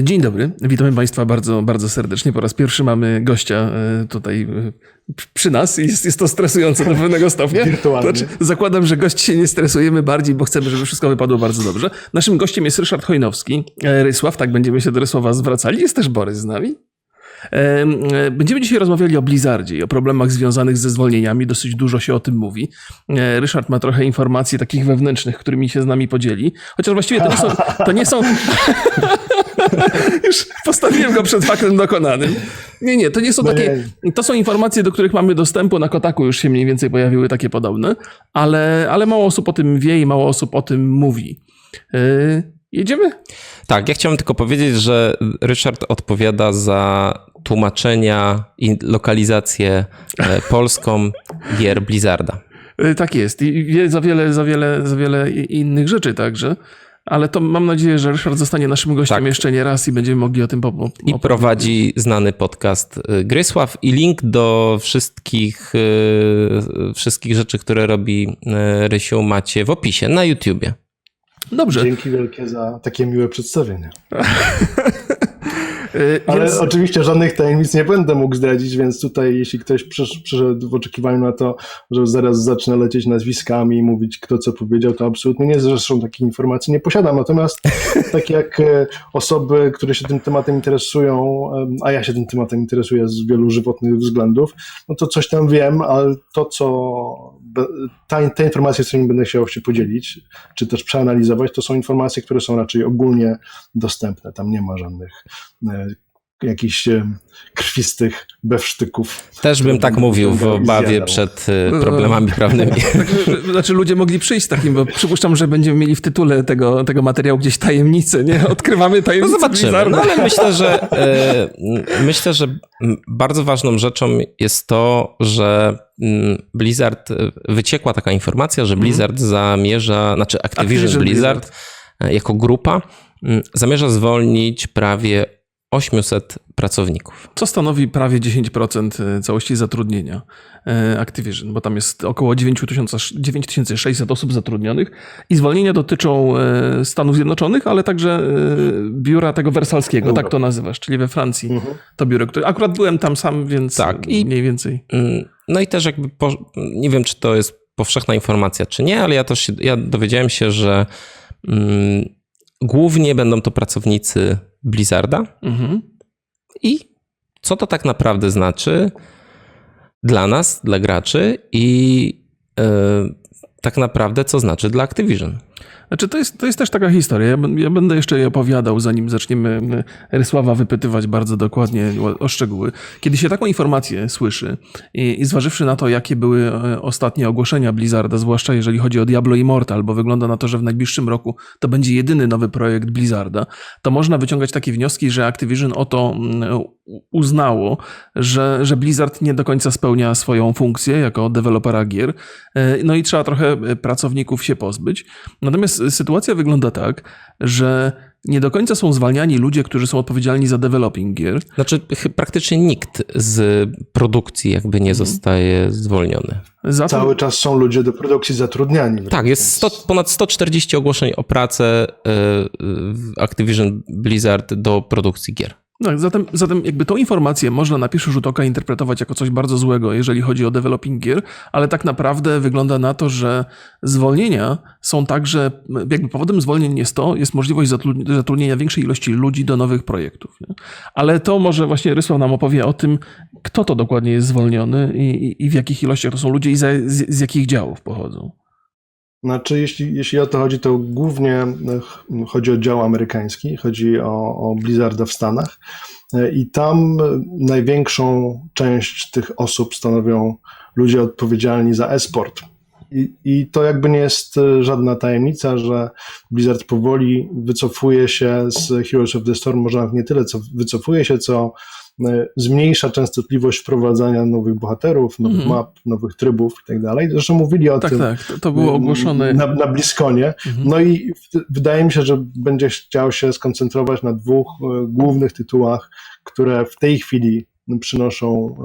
Dzień dobry, witamy Państwa bardzo, bardzo serdecznie. Po raz pierwszy mamy gościa tutaj przy nas. Jest to stresujące do pewnego stopnia. Wirtualnie. Znaczy, zakładam, że gość się nie stresujemy bardziej, bo chcemy, żeby wszystko wypadło bardzo dobrze. Naszym gościem jest Ryszard Chojnowski. Rysław, tak będziemy się do Rysława zwracali. Jest też Borys z nami. Będziemy dzisiaj rozmawiali o Blizzardzie i o problemach związanych ze zwolnieniami. Dosyć dużo się o tym mówi. Ryszard ma trochę informacji takich wewnętrznych, którymi się z nami podzieli. Chociaż właściwie to nie są... Już postawiłem go przed faktem dokonanym. Nie, to nie są takie... To są informacje, do których mamy dostępu. Na Kotaku już się mniej więcej pojawiły takie podobne, ale mało osób o tym wie i mało osób o tym mówi. Jedziemy? Tak, ja chciałem tylko powiedzieć, że Ryszard odpowiada za tłumaczenia i lokalizację polską gier Blizzarda. Tak jest. I wie za wiele innych rzeczy także. Ale to mam nadzieję, że Ryszard zostanie naszym gościem jeszcze nie raz i będziemy mogli o tym I prowadzi znany podcast Grysław i link do wszystkich rzeczy, które robi Rysiu, macie w opisie na YouTubie. Dobrze. Dzięki wielkie za takie miłe przedstawienie. Ale oczywiście żadnych tajemnic nie będę mógł zdradzić, więc tutaj jeśli ktoś przyszedł w oczekiwaniu na to, że zaraz zacznę lecieć nazwiskami i mówić kto co powiedział, to absolutnie nie, zresztą takich informacji nie posiadam. Natomiast tak jak osoby, które się tym tematem interesują, a ja się tym tematem interesuję z wielu żywotnych względów, no to coś tam wiem, ale te informacje, z którymi będę chciał się podzielić, czy też przeanalizować, to są informacje, które są raczej ogólnie dostępne. Tam nie ma żadnych jakichś krwistych bewsztyków. Też bym tak mówił w obawie przed problemami prawnymi. Znaczy ludzie mogli przyjść z takim, bo przypuszczam, że będziemy mieli w tytule tego materiału gdzieś tajemnicę, nie? Odkrywamy tajemnicę. No zobaczymy, Blizzarda. Ale myślę, że bardzo ważną rzeczą jest to, że Blizzard, wyciekła taka informacja, że Blizzard Activision Blizzard jako grupa zamierza zwolnić prawie 800 pracowników. Co stanowi prawie 10% całości zatrudnienia Activision, bo tam jest około 9600 osób zatrudnionych i zwolnienia dotyczą Stanów Zjednoczonych, ale także biura tego wersalskiego, tak to nazywasz, czyli we Francji. To biuro, które akurat byłem tam sam, więc tak, mniej więcej. No i też jakby, nie wiem, czy to jest powszechna informacja, czy nie, ale ja dowiedziałem się, że głównie będą to pracownicy Blizzarda. I co to tak naprawdę znaczy dla nas, dla graczy i tak naprawdę co znaczy dla Activision? Znaczy to jest też taka historia. Ja będę jeszcze jej opowiadał, zanim zaczniemy Rysława wypytywać bardzo dokładnie o szczegóły. Kiedy się taką informację słyszy i zważywszy na to, jakie były ostatnie ogłoszenia Blizzarda, zwłaszcza jeżeli chodzi o Diablo Immortal, bo wygląda na to, że w najbliższym roku to będzie jedyny nowy projekt Blizzarda, to można wyciągać takie wnioski, że Activision uznało, że Blizzard nie do końca spełnia swoją funkcję jako dewelopera gier, no i trzeba trochę pracowników się pozbyć. Natomiast sytuacja wygląda tak, że nie do końca są zwalniani ludzie, którzy są odpowiedzialni za developing gier. Znaczy praktycznie nikt z produkcji jakby nie zostaje zwolniony. Cały czas są ludzie do produkcji zatrudniani. Tak, jest ponad 140 ogłoszeń o pracę w Activision Blizzard do produkcji gier. Tak, zatem jakby tą informację można na pierwszy rzut oka interpretować jako coś bardzo złego, jeżeli chodzi o developing gier, ale tak naprawdę wygląda na to, że zwolnienia są także, jakby powodem zwolnień jest możliwość zatrudnienia większej ilości ludzi do nowych projektów. Nie? Ale to może właśnie Rysław nam opowie o tym, kto to dokładnie jest zwolniony i w jakich ilościach to są ludzie i z jakich działów pochodzą. Znaczy, jeśli o to chodzi, to głównie chodzi o dział amerykański, chodzi o Blizzarda w Stanach i tam największą część tych osób stanowią ludzie odpowiedzialni za e-sport. I to jakby nie jest żadna tajemnica, że Blizzard powoli wycofuje się z Heroes of the Storm, może nawet nie tyle, co wycofuje się, co zmniejsza częstotliwość wprowadzania nowych bohaterów, nowych map, nowych trybów i tak dalej. Zresztą mówili o tym. Tak, to było ogłoszone. Na BlizzConie. No i wydaje mi się, że będzie chciał się skoncentrować na dwóch głównych tytułach, które w tej chwili przynoszą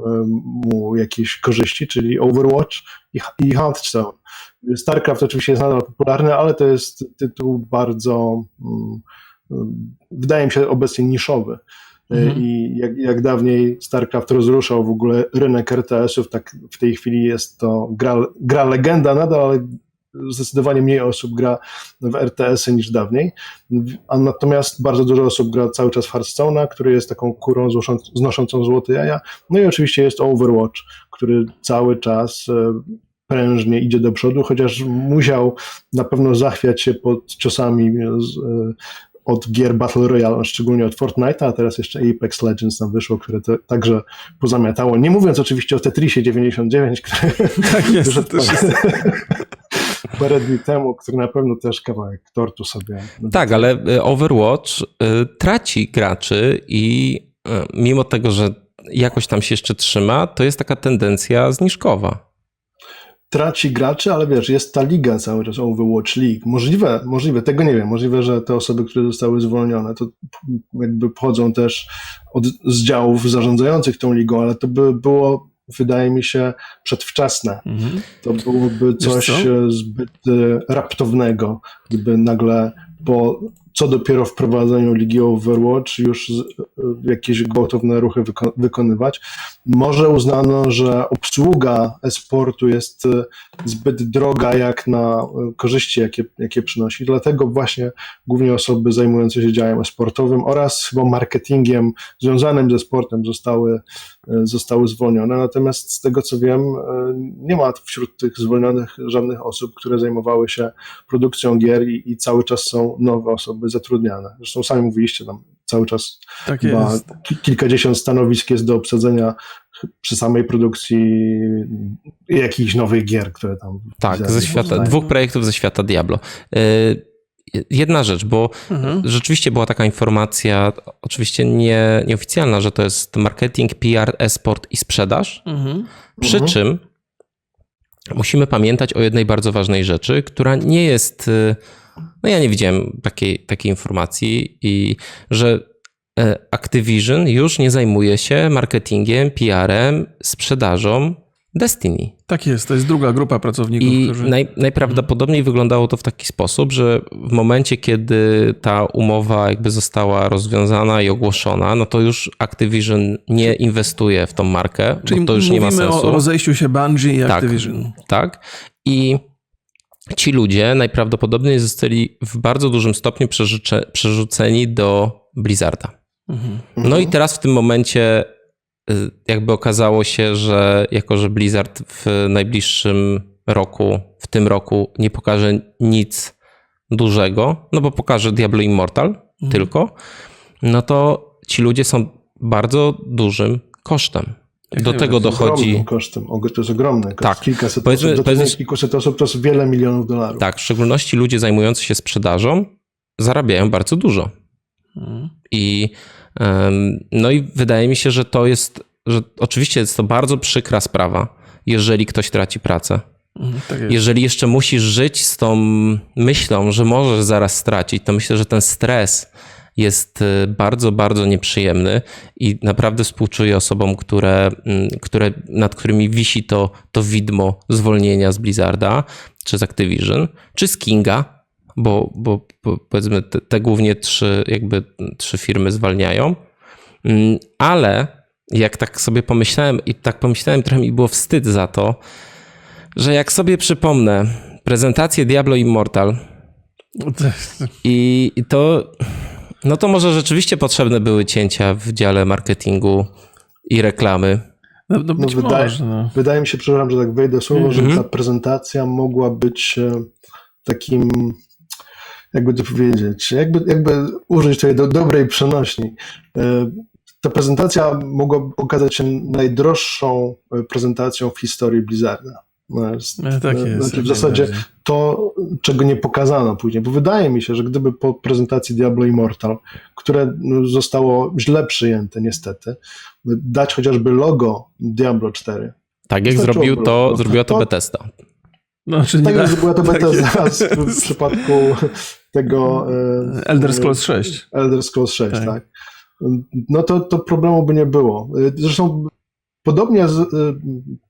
mu jakieś korzyści, czyli Overwatch i Hearthstone. StarCraft oczywiście jest nadal popularny, ale to jest tytuł bardzo wydaje mi się obecnie niszowy. I jak dawniej StarCraft rozruszał w ogóle rynek RTS-ów, tak w tej chwili jest to gra legenda nadal, ale zdecydowanie mniej osób gra w RTS-y niż dawniej, a natomiast bardzo dużo osób gra cały czas w Hearthstone'a, który jest taką kurą znoszącą złote jaja. No i oczywiście jest Overwatch, który cały czas prężnie idzie do przodu, chociaż musiał na pewno zachwiać się pod ciosami od gier Battle Royale, szczególnie od Fortnite'a, a teraz jeszcze Apex Legends nam wyszło, które to także pozamiatało. Nie mówiąc oczywiście o Tetrisie 99, który Tak jest, wyszedł to jest. parę dni temu, który na pewno też kawałek tortu sobie... Tak, ale Overwatch traci graczy i mimo tego, że jakoś tam się jeszcze trzyma, to jest taka tendencja zniżkowa. Traci graczy, ale wiesz, jest ta liga cały czas, Overwatch League. Możliwe, tego nie wiem, możliwe, że te osoby, które zostały zwolnione, to jakby pochodzą też z działów zarządzających tą ligą, ale to by było, wydaje mi się, przedwczesne. To byłoby coś zbyt raptownego, gdyby nagle co dopiero wprowadzeniu Ligi Overwatch już jakieś gwałtowne ruchy wykonywać. Może uznano, że obsługa e-sportu jest zbyt droga jak na korzyści, jakie przynosi. Dlatego właśnie głównie osoby zajmujące się działem e-sportowym oraz chyba marketingiem związanym ze sportem zostały zwolnione. Natomiast z tego co wiem, nie ma wśród tych zwolnionych żadnych osób, które zajmowały się produkcją gier i cały czas są nowe osoby zatrudniane. Zresztą sami mówiliście, tam cały czas Tak chyba jest. kilkadziesiąt stanowisk jest do obsadzenia przy samej produkcji jakichś nowych gier, które tam... Tak, ze świata, dwóch projektów ze świata Diablo. Jedna rzecz, bo rzeczywiście była taka informacja, oczywiście nieoficjalna, że to jest marketing, PR, e-sport i sprzedaż. Przy czym musimy pamiętać o jednej bardzo ważnej rzeczy, która nie jest... No ja nie widziałem takiej informacji i że Activision już nie zajmuje się marketingiem, PR-em, sprzedażą Destiny. Tak jest, to jest druga grupa pracowników, I którzy... najprawdopodobniej wyglądało to w taki sposób, że w momencie, kiedy ta umowa jakby została rozwiązana i ogłoszona, no to już Activision nie inwestuje w tą markę, Czyli bo to już nie ma sensu. Mówimy o rozejściu się Bungie i Activision. Tak. I ci ludzie najprawdopodobniej zostali w bardzo dużym stopniu przerzuceni do Blizzarda. No i teraz w tym momencie jakby okazało się, że jako że Blizzard w najbliższym roku, w tym roku nie pokaże nic dużego, no bo pokaże Diablo Immortal tylko, no to ci ludzie są bardzo dużym kosztem. Do tego dochodzi... Kosztem. To jest ogromny koszt. Tak. Kilkaset osób, kilkuset osób to jest wiele milionów dolarów. Tak, w szczególności ludzie zajmujący się sprzedażą zarabiają bardzo dużo. No i wydaje mi się, że to jest, że oczywiście jest to bardzo przykra sprawa, jeżeli ktoś traci pracę. Tak jest. Jeżeli jeszcze musisz żyć z tą myślą, że możesz zaraz stracić, to myślę, że ten stres jest bardzo, bardzo nieprzyjemny i naprawdę współczuję osobom, nad którymi wisi to widmo zwolnienia z Blizzarda, czy z Activision, czy z Kinga, bo powiedzmy te głównie trzy firmy zwalniają. Ale jak tak sobie pomyślałem trochę mi było wstyd za to, że jak sobie przypomnę prezentację Diablo Immortal i to... No to może rzeczywiście potrzebne były cięcia w dziale marketingu i reklamy. No być może. Wydaje mi się, przepraszam, że tak wejdę słowo, że ta prezentacja mogła być takim, jakby to powiedzieć, jakby użyć tej dobrej przenośni. Ta prezentacja mogła okazać się najdroższą prezentacją w historii Blizzarda. Tak jest. Znaczy w zasadzie to, czego nie pokazano później, bo wydaje mi się, że gdyby po prezentacji Diablo Immortal, które zostało źle przyjęte niestety, dać chociażby logo Diablo 4. Tak jak zrobiła to Bethesda. No, czyli tak jak zrobiła to Bethesda w przypadku tego Elder Scrolls 6. Elder Scrolls 6, tak. No to problemu by nie było. Zresztą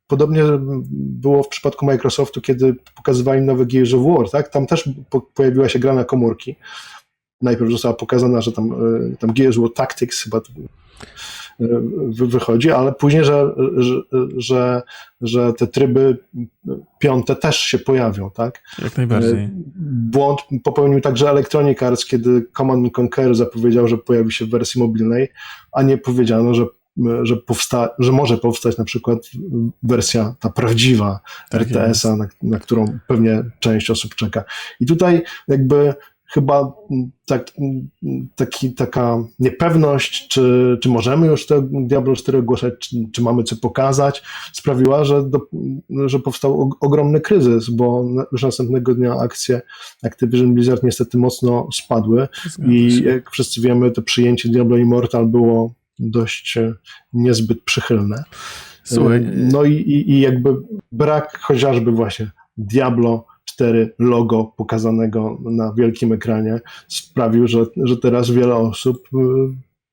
podobnie było w przypadku Microsoftu, kiedy pokazywali nowy Gears of War, tak? Tam też pojawiła się gra na komórki. najpierw została pokazana, że tam Gears War Tactics chyba wychodzi, ale później, że te tryby piąte też się pojawią, tak? Jak najbardziej. Błąd popełnił także Electronic Arts, kiedy Command & Conquer zapowiedział, że pojawi się w wersji mobilnej, a nie powiedziano, że może powstać na przykład wersja ta prawdziwa Tak RTS-a, na którą pewnie część osób czeka. I tutaj jakby chyba taka niepewność, czy możemy już te Diablo 4 ogłaszać, czy mamy co pokazać, sprawiła, że powstał ogromny kryzys, bo już następnego dnia akcje Activision Blizzard niestety mocno spadły i jak wszyscy wiemy, to przyjęcie Diablo Immortal było dość niezbyt przychylne. Słuchaj. No i jakby brak chociażby właśnie Diablo 4 logo pokazanego na wielkim ekranie sprawił, że teraz wiele osób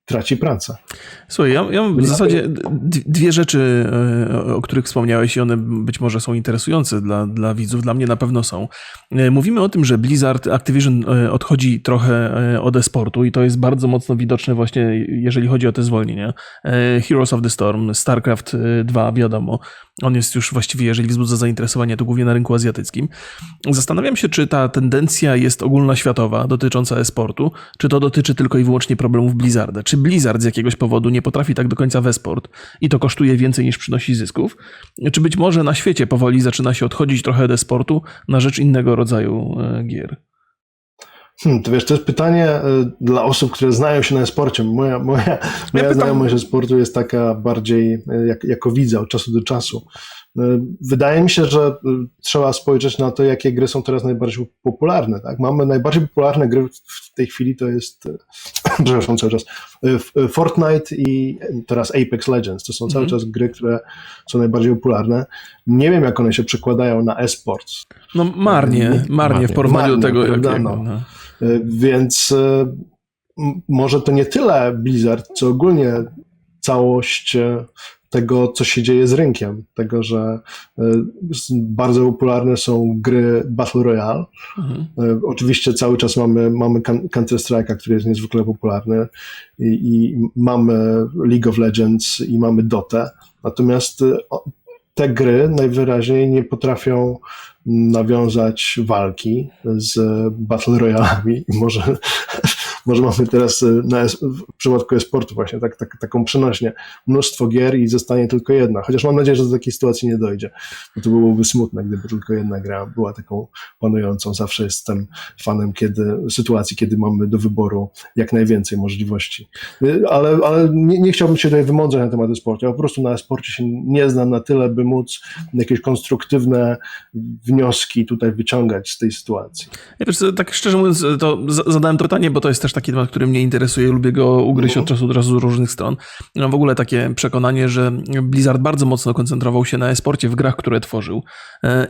traci pracę. Słuchaj, ja mam w zasadzie dwie rzeczy, o których wspomniałeś i one być może są interesujące dla widzów, dla mnie na pewno są. Mówimy o tym, że Activision odchodzi trochę od e-sportu i to jest bardzo mocno widoczne właśnie, jeżeli chodzi o te zwolnienia. Heroes of the Storm, StarCraft 2, wiadomo, on jest już właściwie, jeżeli wzbudza zainteresowanie, to głównie na rynku azjatyckim. Zastanawiam się, czy ta tendencja jest ogólnoświatowa dotycząca e-sportu, czy to dotyczy tylko i wyłącznie problemów Blizzarda. Czy Blizzard z jakiegoś powodu nie potrafi tak do końca w e-sport i to kosztuje więcej niż przynosi zysków? Czy być może na świecie powoli zaczyna się odchodzić trochę od e-sportu na rzecz innego rodzaju gier? To wiesz, to jest pytanie dla osób, które znają się na e-sporcie. Moja znajomość e-sportu jest taka bardziej jako widza od czasu do czasu. Wydaje mi się, że trzeba spojrzeć na to, jakie gry są teraz najbardziej popularne. Tak? Mamy najbardziej popularne gry w tej chwili, to jest, przepraszam, cały czas, Fortnite i teraz Apex Legends. To są cały czas gry, które są najbardziej popularne. Nie wiem, jak one się przekładają na e-sport. No marnie w porównaniu do tego, jak... Więc może to nie tyle Blizzard, co ogólnie całość tego, co się dzieje z rynkiem. Tego, że bardzo popularne są gry Battle Royale. Oczywiście cały czas mamy Counter-Strike'a, który jest niezwykle popularny i mamy League of Legends i mamy Dotę. Natomiast te gry najwyraźniej nie potrafią nawiązać walki z Battle Royalami i może mamy teraz w przypadku e-sportu właśnie taką przenośnię. Mnóstwo gier i zostanie tylko jedna. Chociaż mam nadzieję, że do takiej sytuacji nie dojdzie, bo to byłoby smutne, gdyby tylko jedna gra była taką panującą. Zawsze jestem fanem sytuacji, kiedy mamy do wyboru jak najwięcej możliwości. Ale nie chciałbym się tutaj wymądzać na temat e-sportu. Ja po prostu na e-sporcie się nie znam na tyle, by móc jakieś konstruktywne wnioski tutaj wyciągać z tej sytuacji. Ja wiesz, tak szczerze mówiąc, to zadałem to pytanie, bo to jest też taki temat, który mnie interesuje, lubię go ugryźć od czasu do czasu z różnych stron. Mam w ogóle takie przekonanie, że Blizzard bardzo mocno koncentrował się na e-sporcie w grach, które tworzył.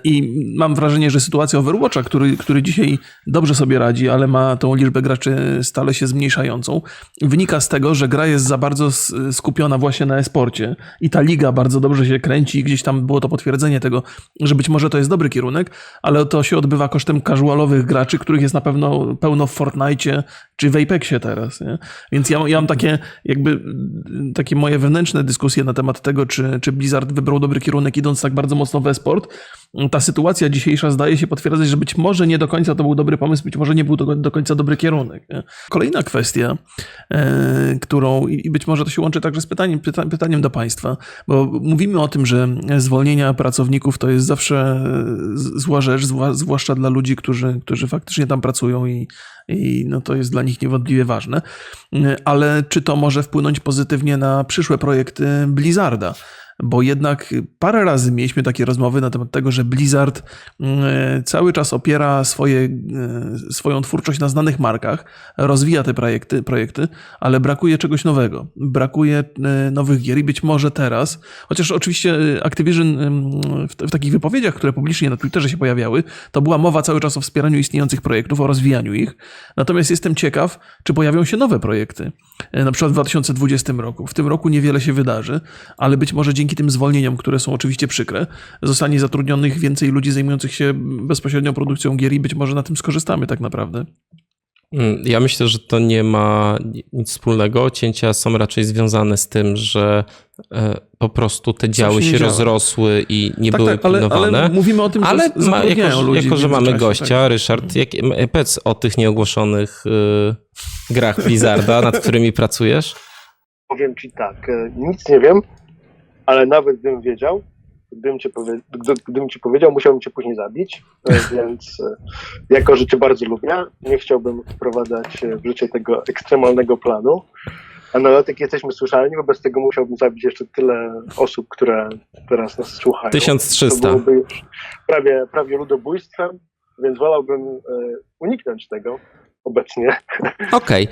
I mam wrażenie, że sytuacja Overwatcha, który dzisiaj dobrze sobie radzi, ale ma tą liczbę graczy stale się zmniejszającą, wynika z tego, że gra jest za bardzo skupiona właśnie na e-sporcie i ta liga bardzo dobrze się kręci i gdzieś tam było to potwierdzenie tego, że być może to jest dobry kierunek, ale to się odbywa kosztem casualowych graczy, których jest na pewno pełno w Fortnite'cie czy w Apexie teraz. Nie? Więc ja mam takie moje wewnętrzne dyskusje na temat tego, czy Blizzard wybrał dobry kierunek, idąc tak bardzo mocno w e-sport. Ta sytuacja dzisiejsza zdaje się potwierdzać, że być może nie do końca to był dobry pomysł, być może nie był do końca dobry kierunek. Nie? Kolejna kwestia, którą i być może to się łączy także z pytaniem do Państwa, bo mówimy o tym, że zwolnienia pracowników to jest zawsze zła rzecz, zwłaszcza dla ludzi, którzy faktycznie tam pracują i no to jest dla nich niewątpliwie ważne. Ale czy to może wpłynąć pozytywnie na przyszłe projekty Blizzarda? Bo jednak parę razy mieliśmy takie rozmowy na temat tego, że Blizzard cały czas opiera swoją twórczość na znanych markach, rozwija te projekty, ale brakuje czegoś nowego. Brakuje nowych gier i być może teraz, chociaż oczywiście Activision w takich wypowiedziach, które publicznie na Twitterze się pojawiały, to była mowa cały czas o wspieraniu istniejących projektów, o rozwijaniu ich. Natomiast jestem ciekaw, czy pojawią się nowe projekty. Na przykład w 2020 roku. W tym roku niewiele się wydarzy, ale być może dzięki tym zwolnieniom, które są oczywiście przykre, zostanie zatrudnionych więcej ludzi zajmujących się bezpośrednią produkcją gier i być może na tym skorzystamy tak naprawdę. Ja myślę, że to nie ma nic wspólnego. Cięcia są raczej związane z tym, że po prostu te działy się rozrosły i nie były pilnowane. Ale mówimy o tym, że zatrudniają ludzi. Jako, że mamy gościa, tak. Ryszard, powiedz o tych nieogłoszonych grach Blizzarda, nad którymi pracujesz. Powiem ci tak, nic nie wiem, ale nawet gdybym wiedział, gdybym ci powiedział, musiałbym cię później zabić, więc jako, że cię bardzo lubię, nie chciałbym wprowadzać w życie tego ekstremalnego planu. A nawet jak jesteśmy słyszalni, wobec tego musiałbym zabić jeszcze tyle osób, które teraz nas słuchają. 1300. To byłoby już prawie ludobójstwem, więc wolałbym uniknąć tego obecnie. Okej,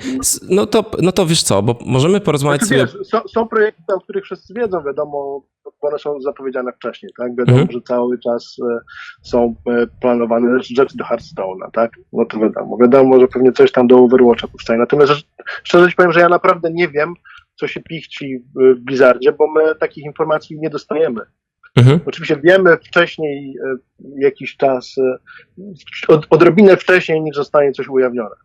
no to wiesz co, bo możemy porozmawiać sobie... Są projekty, o których wszyscy wiedzą, wiadomo, bo one są zapowiedziane wcześniej, tak? Wiadomo, że cały czas są planowane rzeczy do Hearthstone'a, tak? No to wiadomo. Wiadomo, że pewnie coś tam do Overwatcha powstaje. Natomiast szczerze ci powiem, że ja naprawdę nie wiem, co się pichci w Blizzardzie, bo my takich informacji nie dostajemy. Oczywiście wiemy wcześniej, jakiś czas, odrobinę wcześniej, niż zostanie coś ujawnione.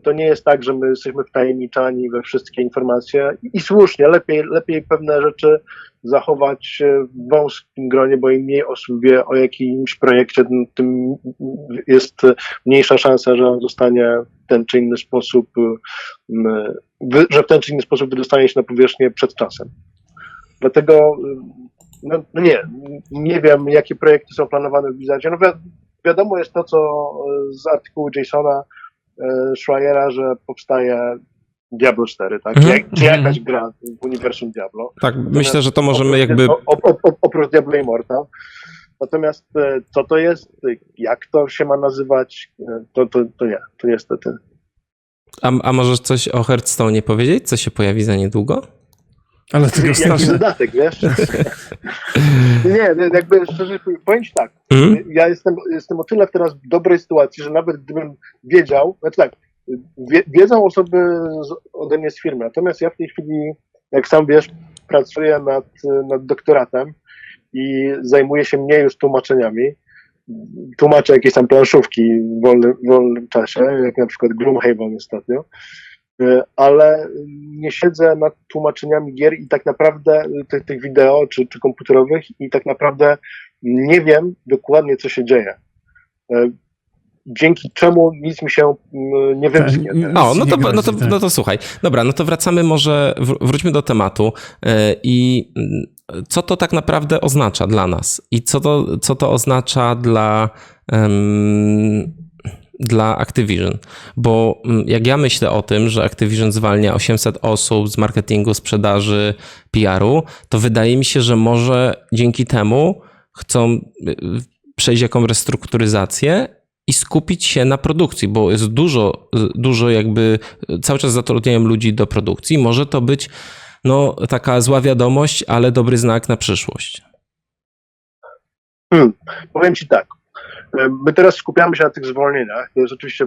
To nie jest tak, że my jesteśmy wtajemniczani we wszystkie informacje i słusznie, lepiej pewne rzeczy zachować w wąskim gronie, bo im mniej osób wie o jakimś projekcie, tym jest mniejsza szansa, że on zostanie w ten czy inny sposób, wydostanie się na powierzchnię przed czasem. Dlatego nie wiem, jakie projekty są planowane w Blizzardzie. No wiadomo jest to, co z artykułu Jasona Schreiera, że powstaje Diablo 4, tak? Czy jakaś gra w uniwersum Diablo. Tak, myślę, że to możemy jakby... Oprócz Diablo Immortal. Natomiast co to jest, jak to się ma nazywać, to niestety. A możesz coś o Hearthstone powiedzieć? Co się pojawi za niedługo? Ale tego Jaki strasznie. dodatek, wiesz? Nie, jakby szczerze powiem ci tak, ja jestem o tyle teraz w dobrej sytuacji, że nawet gdybym wiedział, znaczy tak, wiedzą osoby ode mnie z firmy, natomiast ja w tej chwili, jak sam wiesz, pracuję nad doktoratem i zajmuję się mniej już tłumaczeniami. Tłumaczę jakieś tam planszówki w wolnym czasie, jak na przykład Gloomhaven ostatnio. Ale nie siedzę nad tłumaczeniami gier i tak naprawdę tych wideo czy komputerowych i tak naprawdę nie wiem dokładnie, co się dzieje. Dzięki czemu nic mi się nie wymknie. No to słuchaj. Dobra, no to wracamy może, wróćmy do tematu i co to tak naprawdę oznacza dla nas i co to oznacza dla Activision, bo jak ja myślę o tym, że Activision zwalnia 800 osób z marketingu, sprzedaży, PR-u, to wydaje mi się, że może dzięki temu chcą przejść jakąś restrukturyzację i skupić się na produkcji, bo jest dużo jakby, cały czas zatrudniają ludzi do produkcji. Może to być taka zła wiadomość, ale dobry znak na przyszłość. Powiem ci tak. My teraz skupiamy się na tych zwolnieniach. To jest oczywiście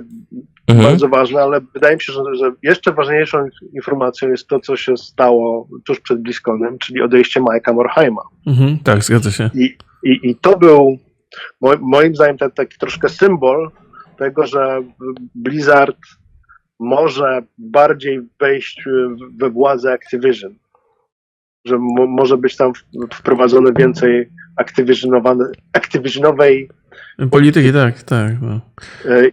bardzo ważne, ale wydaje mi się, że jeszcze ważniejszą informacją jest to, co się stało tuż przed BlizzConem, czyli odejście Mike'a Morhaima. Tak, zgadza się. I to był moim zdaniem taki troszkę symbol tego, że Blizzard może bardziej wejść we władzę Activision. Że może być tam wprowadzone więcej Activisionowej polityki, tak. No.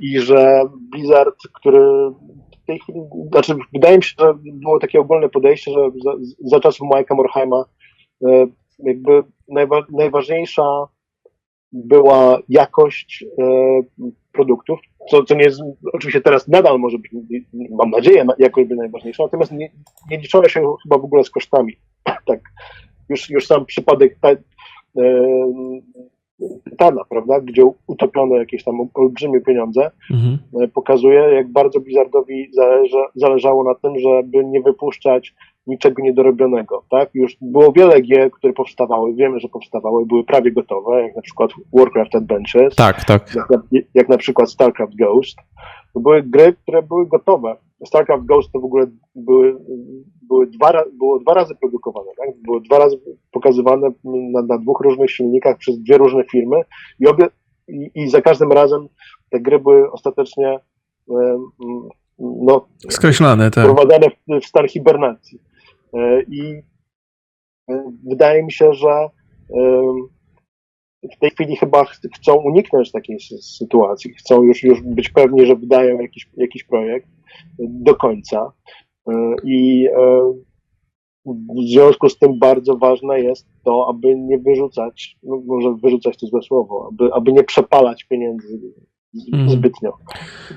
I że Blizzard, który w tej chwili, wydaje mi się, że było takie ogólne podejście, że za czasów Mike'a Morhaima jakby najważniejsza była jakość produktów, co nie jest, oczywiście teraz nadal może być, mam nadzieję, jakość by najważniejsza, natomiast nie liczono się chyba w ogóle z kosztami. Tak, już sam przypadek Tytana, prawda, gdzie utopiono jakieś tam olbrzymie pieniądze, pokazuje, jak bardzo Blizzardowi zależało na tym, żeby nie wypuszczać niczego niedorobionego, tak? Już było wiele gier, które powstawały, wiemy, że powstawały, były prawie gotowe, jak na przykład Warcraft Adventures, tak. Jak na przykład StarCraft Ghost. To były gry, które były gotowe. StarCraft Ghost to w ogóle było dwa razy produkowane, tak? Było 2 razy pokazywane na 2 różnych silnikach przez 2 różne firmy i za każdym razem te gry były ostatecznie no, Skreślane, tak. wprowadzane w stan hibernacji. I wydaje mi się, że w tej chwili chyba chcą uniknąć takiej sytuacji. Chcą już być pewni, że wydają jakiś projekt do końca. I w związku z tym bardzo ważne jest to, aby nie wyrzucać, no może wyrzucać to złe słowo, aby nie przepalać pieniędzy zbytnio.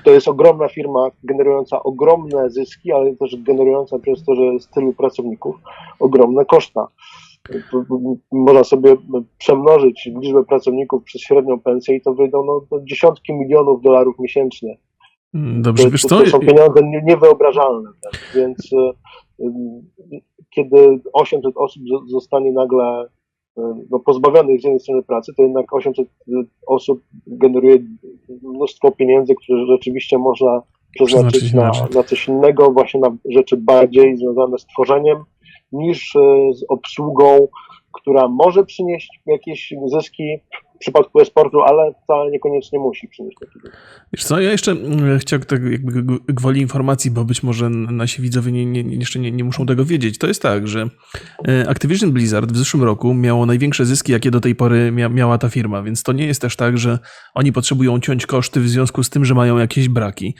To jest ogromna firma generująca ogromne zyski, ale też generująca przez to, że jest tylu pracowników, ogromne koszta. Można sobie przemnożyć liczbę pracowników przez średnią pensję i to wyjdą dziesiątki milionów dolarów miesięcznie. Dobrze, wiesz co? To są pieniądze niewyobrażalne. Tak? Więc kiedy 800 osób zostanie nagle pozbawionych z jednej strony pracy, to jednak 800 osób generuje mnóstwo pieniędzy, które rzeczywiście można przeznaczyć na coś innego, właśnie na rzeczy bardziej związane z tworzeniem, niż z obsługą, która może przynieść jakieś zyski w przypadku e-sportu, ale wcale niekoniecznie musi przynieść takie zyski. Wiesz co, ja jeszcze chciałbym tak jakby gwoli informacji, bo być może nasi widzowie jeszcze nie muszą tego wiedzieć. To jest tak, że Activision Blizzard w zeszłym roku miało największe zyski, jakie do tej pory miała ta firma, więc to nie jest też tak, że oni potrzebują ciąć koszty w związku z tym, że mają jakieś braki,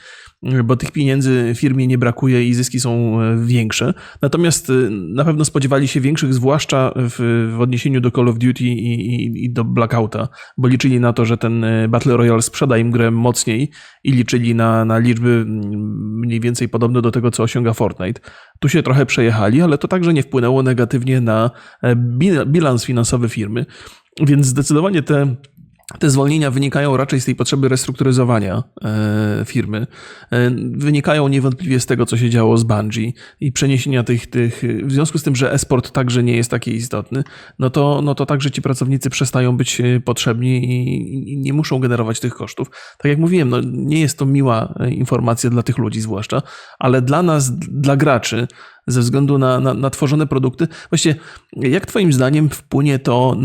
bo tych pieniędzy firmie nie brakuje i zyski są większe. Natomiast na pewno spodziewali się większych, zwłaszcza w odniesieniu do Call of Duty i do Blackouta, bo liczyli na to, że ten Battle Royale sprzeda im grę mocniej i liczyli na liczby mniej więcej podobne do tego, co osiąga Fortnite. Tu się trochę przejechali, ale to także nie wpłynęło negatywnie na bilans finansowy firmy, więc zdecydowanie te zwolnienia wynikają raczej z tej potrzeby restrukturyzowania firmy. Wynikają niewątpliwie z tego, co się działo z Bungie i przeniesienia tych w związku z tym, że e-sport także nie jest taki istotny, no to także ci pracownicy przestają być potrzebni i nie muszą generować tych kosztów. Tak jak mówiłem, nie jest to miła informacja dla tych ludzi zwłaszcza, ale dla nas, dla graczy, ze względu na tworzone produkty. Właściwie, jak twoim zdaniem wpłynie to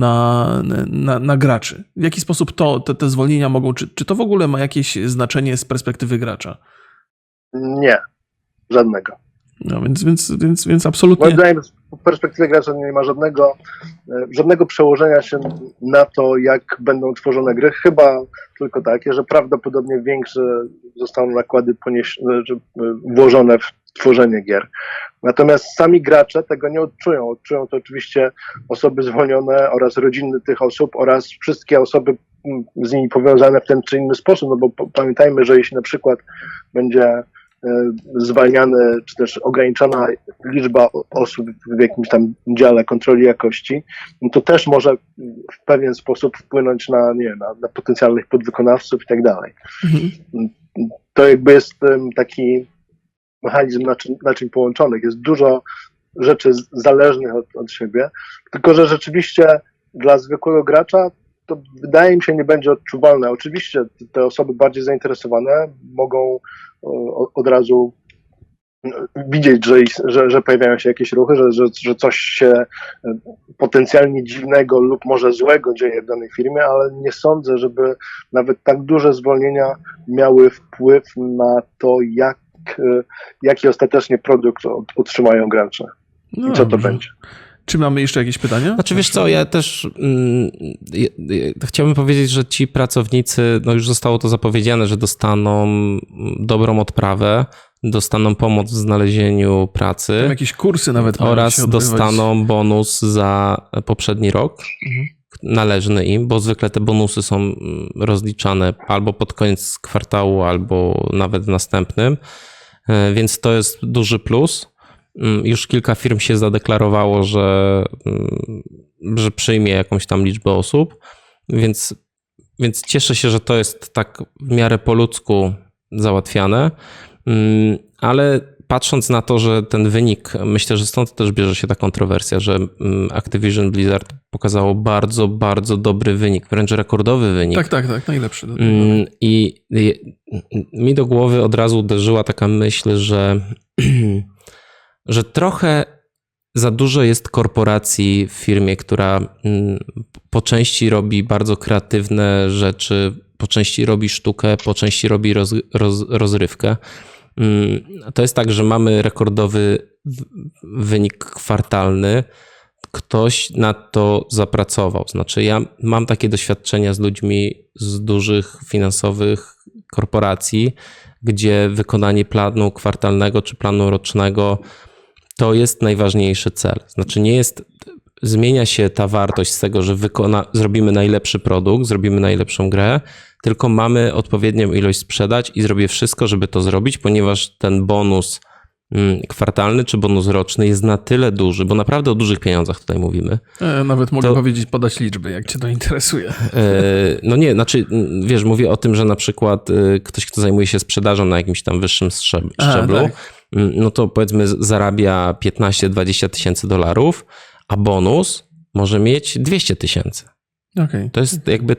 na graczy? W jaki sposób te zwolnienia mogą, czy to w ogóle ma jakieś znaczenie z perspektywy gracza? Nie, żadnego. No więc absolutnie... Moim zdaniem z perspektywy gracza nie ma żadnego przełożenia się na to, jak będą tworzone gry, chyba tylko takie, że prawdopodobnie większe zostaną nakłady włożone w tworzenie gier. Natomiast sami gracze tego nie odczują. Odczują to oczywiście osoby zwolnione oraz rodziny tych osób oraz wszystkie osoby z nimi powiązane w ten czy inny sposób, no bo pamiętajmy, że jeśli na przykład będzie zwalniany, czy też ograniczona liczba osób w jakimś tam dziale kontroli jakości, no to też może w pewien sposób wpłynąć na potencjalnych podwykonawców i tak dalej. To jakby jest taki mechanizm naczyń połączonych. Jest dużo rzeczy zależnych od siebie, tylko że rzeczywiście dla zwykłego gracza to wydaje mi się nie będzie odczuwalne. Oczywiście te osoby bardziej zainteresowane mogą od razu widzieć, że pojawiają się jakieś ruchy, że coś się potencjalnie dziwnego lub może złego dzieje w danej firmie, ale nie sądzę, żeby nawet tak duże zwolnienia miały wpływ na to, jaki ostatecznie produkt otrzymają gracze i co to będzie. Czy mamy jeszcze jakieś pytania? Znaczy wiesz co, ja też chciałbym powiedzieć, że ci pracownicy, już zostało to zapowiedziane, że dostaną dobrą odprawę, dostaną pomoc w znalezieniu pracy. Tam jakieś kursy nawet oraz dostaną bonus za poprzedni rok. Należny im, bo zwykle te bonusy są rozliczane albo pod koniec kwartału, albo nawet w następnym, więc to jest duży plus. Już kilka firm się zadeklarowało, że przyjmie jakąś tam liczbę osób, więc cieszę się, że to jest tak w miarę po ludzku załatwiane, ale patrząc na to, że ten wynik, myślę, że stąd też bierze się ta kontrowersja, że Activision Blizzard pokazało bardzo, bardzo dobry wynik, wręcz rekordowy wynik. Tak, najlepszy. I mi do głowy od razu uderzyła taka myśl, że trochę za dużo jest korporacji w firmie, która po części robi bardzo kreatywne rzeczy po części robi sztukę, po części robi rozrywkę. To jest tak, że mamy rekordowy wynik kwartalny. Ktoś na to zapracował. Znaczy ja mam takie doświadczenia z ludźmi z dużych finansowych korporacji, gdzie wykonanie planu kwartalnego czy planu rocznego to jest najważniejszy cel. Znaczy zmienia się ta wartość z tego, że zrobimy najlepszy produkt, zrobimy najlepszą grę, tylko mamy odpowiednią ilość sprzedać i zrobię wszystko, żeby to zrobić, ponieważ ten bonus kwartalny czy bonus roczny jest na tyle duży, bo naprawdę o dużych pieniądzach tutaj mówimy. Nawet mogę podać liczby, jak cię to interesuje. No nie, znaczy wiesz, mówię o tym, że na przykład ktoś, kto zajmuje się sprzedażą na jakimś tam wyższym szczeblu, no to powiedzmy zarabia 15-20 tysięcy dolarów, a bonus może mieć 200 tysięcy. Okay. To jest jakby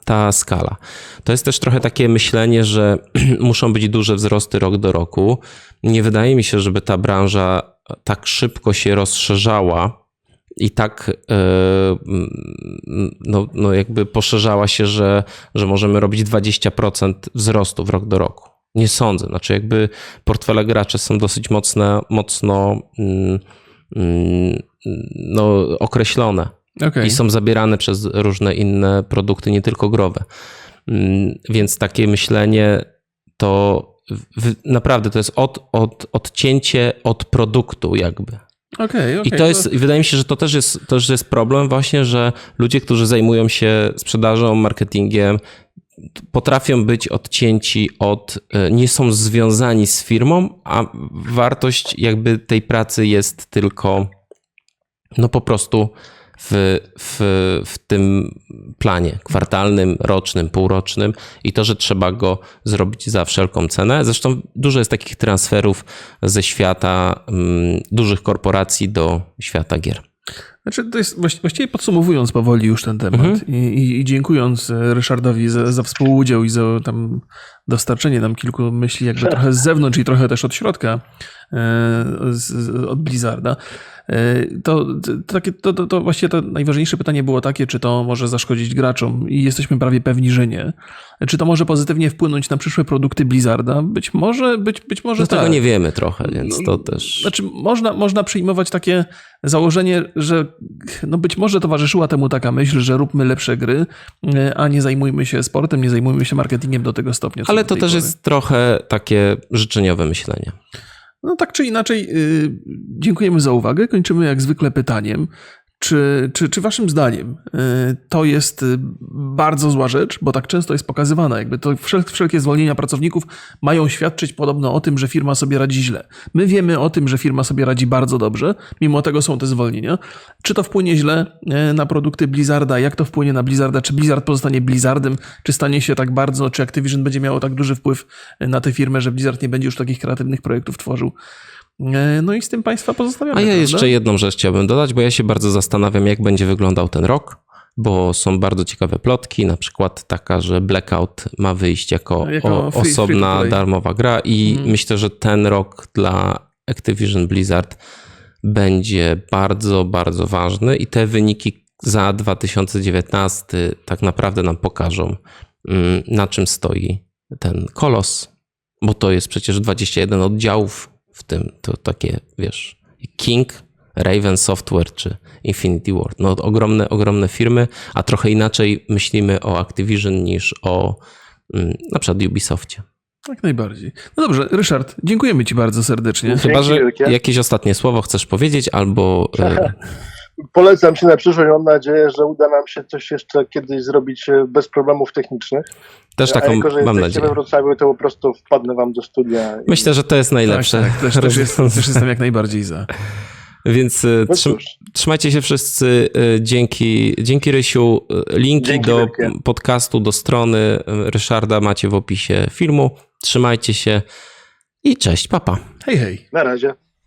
ta skala. To jest też trochę takie myślenie, że muszą być duże wzrosty rok do roku. Nie wydaje mi się, żeby ta branża tak szybko się rozszerzała i tak no jakby poszerzała się, że możemy robić 20% wzrostu w rok do roku. Nie sądzę. Znaczy jakby portfele graczy są dosyć mocno określone. Okay. I są zabierane przez różne inne produkty, nie tylko growe. Więc takie myślenie to naprawdę to jest odcięcie od produktu jakby. Okay. I to jest, wydaje mi się, że to też jest problem właśnie, że ludzie, którzy zajmują się sprzedażą, marketingiem, potrafią być odcięci nie są związani z firmą, a wartość jakby tej pracy jest tylko po prostu w tym planie kwartalnym, rocznym, półrocznym i to, że trzeba go zrobić za wszelką cenę. Zresztą dużo jest takich transferów ze świata dużych korporacji do świata gier. Znaczy, to jest właściwie podsumowując powoli już ten temat i dziękując Ryszardowi za współudział i za tam dostarczenie nam kilku myśli jakby trochę z zewnątrz i trochę też od środka, od Blizzarda, to właściwie to najważniejsze pytanie było takie, czy to może zaszkodzić graczom i jesteśmy prawie pewni, że nie. Czy to może pozytywnie wpłynąć na przyszłe produkty Blizzarda? Być może tak. Tego nie wiemy trochę, więc to też... Znaczy można przyjmować takie założenie, że być może towarzyszyła temu taka myśl, że róbmy lepsze gry, a nie zajmujmy się sportem, nie zajmujmy się marketingiem do tego stopnia. Ale to też jest trochę takie życzeniowe myślenie. No tak czy inaczej, dziękujemy za uwagę. Kończymy jak zwykle pytaniem. Czy waszym zdaniem to jest bardzo zła rzecz, bo tak często jest pokazywana, jakby to wszelkie zwolnienia pracowników mają świadczyć podobno o tym, że firma sobie radzi źle. My wiemy o tym, że firma sobie radzi bardzo dobrze, mimo tego są te zwolnienia. Czy to wpłynie źle na produkty Blizzarda? Jak to wpłynie na Blizzarda? Czy Blizzard pozostanie Blizzardem? Czy stanie się tak bardzo, czy Activision będzie miało tak duży wpływ na tę firmę, że Blizzard nie będzie już takich kreatywnych projektów tworzył? No i z tym Państwa pozostawiamy. A ja prawda? jeszcze jedną rzecz chciałbym dodać, bo ja się bardzo zastanawiam, jak będzie wyglądał ten rok, bo są bardzo ciekawe plotki, na przykład taka, że Blackout ma wyjść jako osobna, free darmowa gra i myślę, że ten rok dla Activision Blizzard będzie bardzo, bardzo ważny i te wyniki za 2019 tak naprawdę nam pokażą, na czym stoi ten kolos, bo to jest przecież 21 oddziałów w tym, to takie, wiesz, King, Raven Software czy Infinity Ward. No ogromne firmy, a trochę inaczej myślimy o Activision niż o na przykład Ubisoftie. Jak najbardziej. No dobrze, Ryszard, dziękujemy Ci bardzo serdecznie. Chyba, że wielkie. jakieś ostatnie słowo chcesz powiedzieć albo... Polecam się na przyszłość. Mam nadzieję, że uda nam się coś jeszcze kiedyś zrobić bez problemów technicznych. Też taką jako, że mam jesteście nadzieję. we Wrocławiu, to po prostu wpadnę wam do studia. Myślę, że to jest najlepsze. Tak, też jestem jak najbardziej za. Więc No cóż. trzymajcie się wszyscy. Dzięki Rysiu. Linki Dzięki do wielkie. podcastu, do strony Ryszarda macie w opisie filmu. Trzymajcie się i cześć, papa. Hej, hej. Na razie.